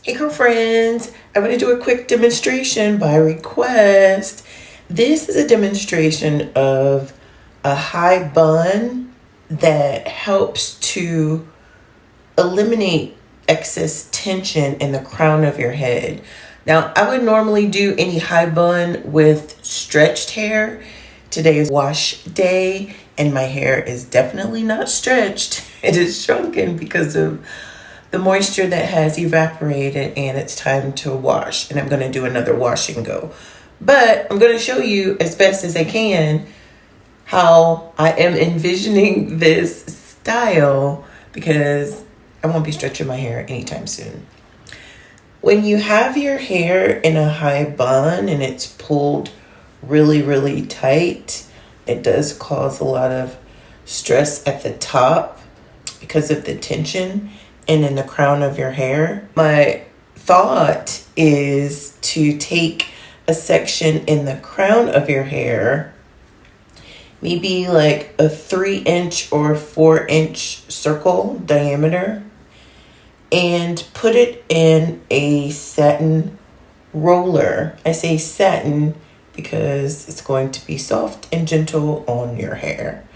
Hey girlfriends, I'm going to do a quick demonstration by request. This is a demonstration of a high bun that helps to eliminate excess tension in the crown of your head. Now, I would normally do any high bun with stretched hair. Today is wash day and my hair is definitely not stretched. It is shrunken because of the moisture that has evaporated, and it's time to wash. And I'm going to do another wash and go. But I'm going to show you as best as I can how I am envisioning this style, because I won't be stretching my hair anytime soon. When you have your hair in a high bun and it's pulled really, really tight, it does cause a lot of stress at the top because of the tension and in the crown of your hair. My thought is to take a section in the crown of your hair, maybe like a 3-inch or 4-inch circle diameter, and put it in a satin roller. I say satin because it's going to be soft and gentle on your hair.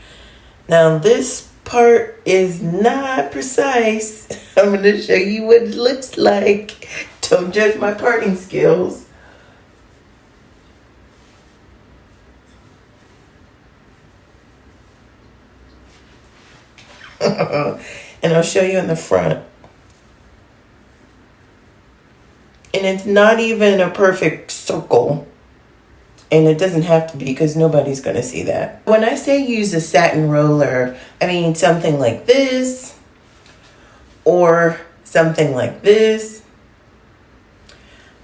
Now this part is not precise. I'm going to show you what it looks like. Don't judge my parting skills. And I'll show you in the front. And it's not even a perfect circle. And it doesn't have to be, because nobody's going to see that. When I say use a satin roller, I mean something like this or something like this.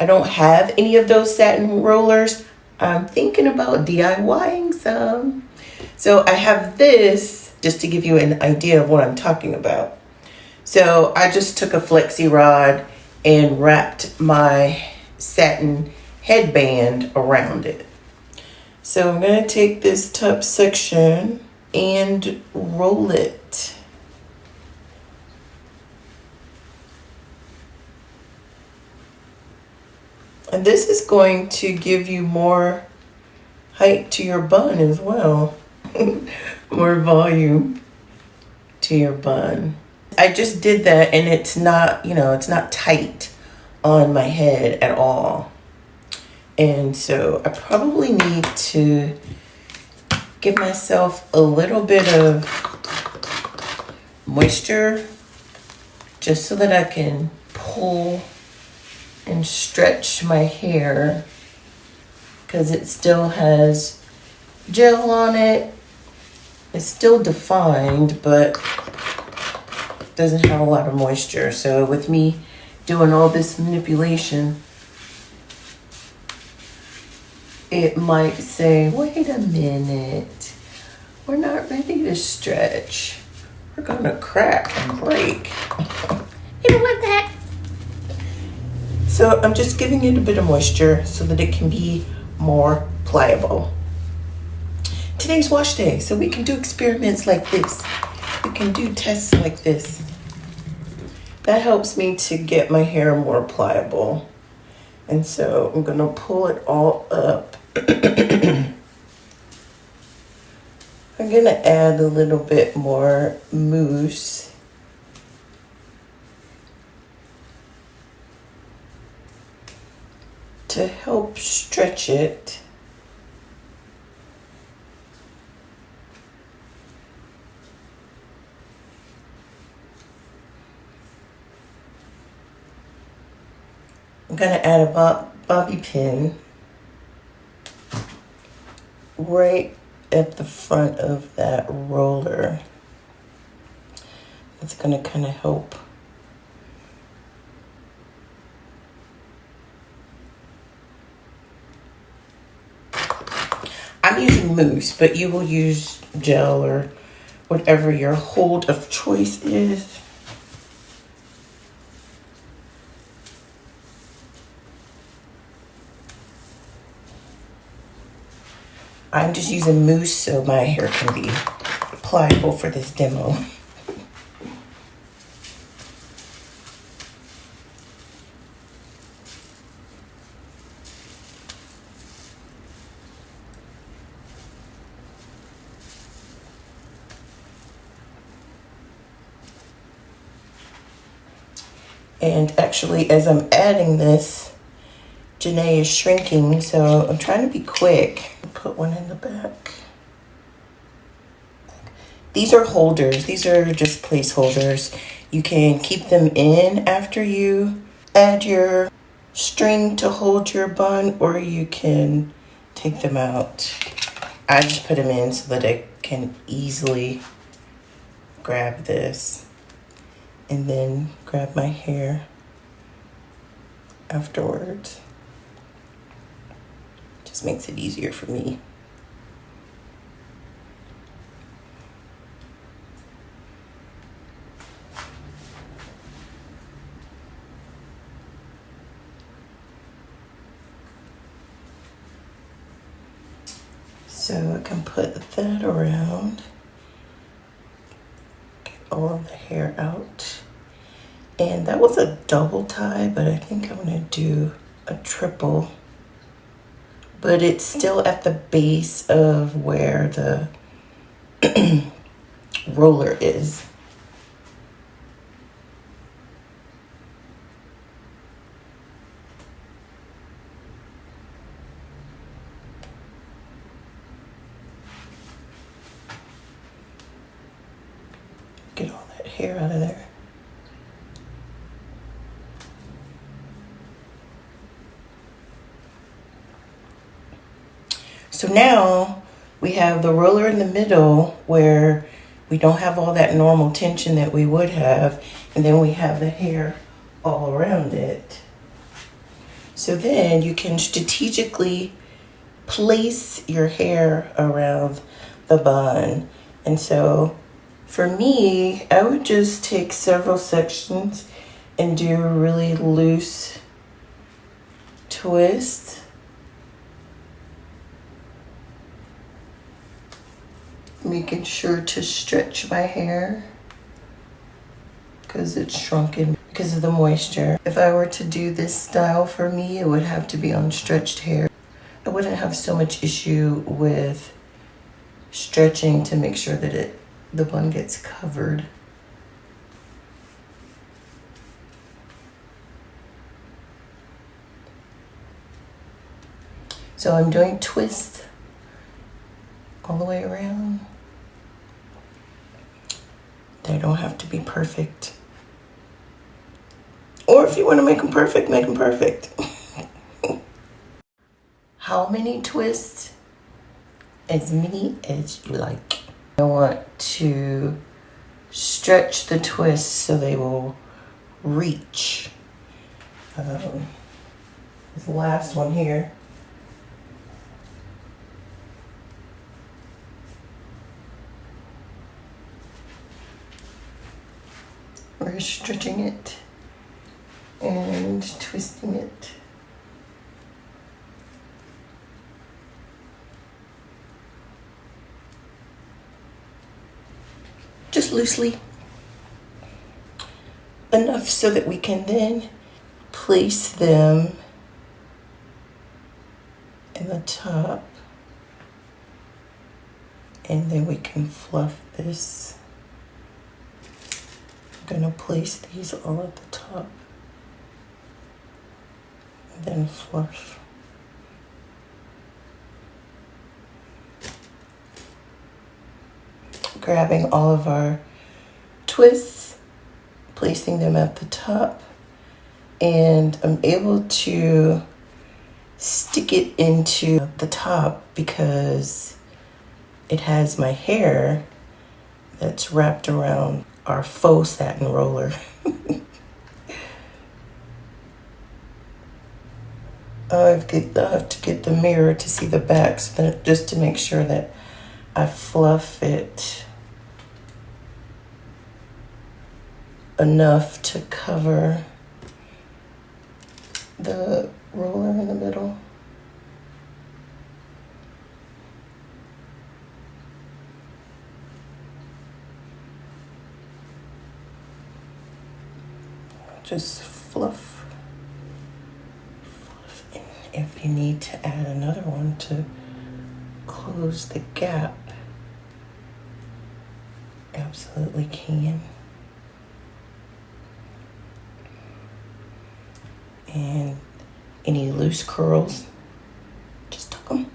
I don't have any of those satin rollers. I'm thinking about DIYing some. So I have this just to give you an idea of what I'm talking about. So I just took a flexi rod and wrapped my satin headband around it. So I'm going to take this top section and roll it. And this is going to give you more height to your bun as well. More volume to your bun. I just did that, and it's not, it's not tight on my head at all. And so I probably need to give myself a little bit of moisture just so that I can pull and stretch my hair, because it still has gel on it. It's still defined, but doesn't have a lot of moisture. So with me doing all this manipulation, it might say, wait a minute, we're not ready to stretch. We're gonna crack and break. You don't want that. So I'm just giving it a bit of moisture so that it can be more pliable. Today's wash day, so we can do experiments like this. We can do tests like this. That helps me to get my hair more pliable. And so I'm gonna pull it all up. I'm gonna add a little bit more mousse. To help stretch it. I'm gonna add a bobby pin right at the front of that roller. It's gonna kind of help. I'm using mousse, but you will use gel or whatever your hold of choice is. I'm just using mousse so my hair can be pliable for this demo. And actually, as I'm adding this, Janae is shrinking, so I'm trying to be quick. Put one in the back. These are holders. These are just placeholders. You can keep them in after you add your string to hold your bun, or you can take them out. I just put them in so that I can easily grab this and then grab my hair afterwards. Just makes it easier for me. So I can put that around, get all of the hair out. And that was a double tie, but I think I'm gonna do a triple. But it's still at the base of where the roller is. Get all that hair out of there. So now we have the roller in the middle where we don't have all that normal tension that we would have, and then we have the hair all around it. So then you can strategically place your hair around the bun. And so for me, I would just take several sections and do a really loose twist. Making sure to stretch my hair because it's shrunken because of the moisture. If I were to do this style for me, it would have to be on stretched hair. I wouldn't have so much issue with stretching to make sure that the bun gets covered. So I'm doing twists all the way around. They don't have to be perfect. Or if you want to make them perfect, make them perfect. How many twists? As many as you like. I want to stretch the twists so they will reach. This last one here. We're stretching it and twisting it. Just loosely. Enough so that we can then place them in the top. And then we can fluff this. I'm gonna place these all at the top. And then fluff. Grabbing all of our twists, placing them at the top, and I'm able to stick it into the top because it has my hair that's wrapped around our faux satin roller. I have to get the mirror to see the back so that just to make sure that I fluff it enough to cover the roller in the middle. Just fluff. And if you need to add another one to close the gap, absolutely can. And any loose curls, just tuck them.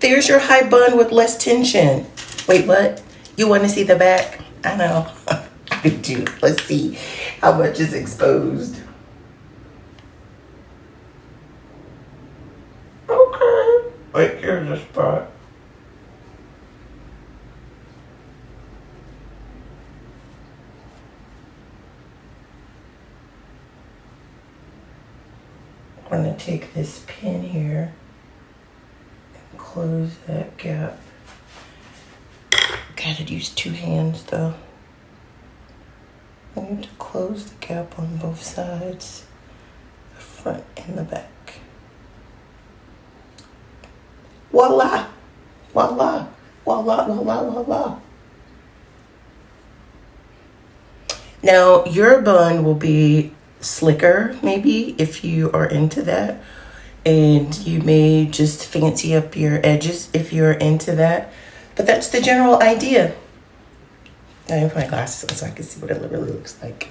There's your high bun with less tension. Wait, what? You want to see the back? I know. I do. Let's see how much is exposed. Okay. Wait, here's a spot. I'm going to take this pin here and close that gap. Gotta use two hands though. I need to close the gap on both sides, the front and the back. Voila! Voila! Voila! Voila! Voila! Now your bun will be slicker maybe if you are into that, and you may just fancy up your edges if you're into that, but that's the general idea. I put my glasses on so I can see what it really looks like.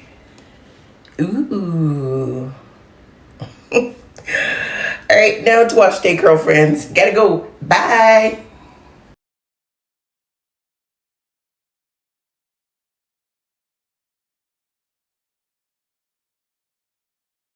Ooh. All right, now it's wash day, girlfriends. Gotta go. Bye.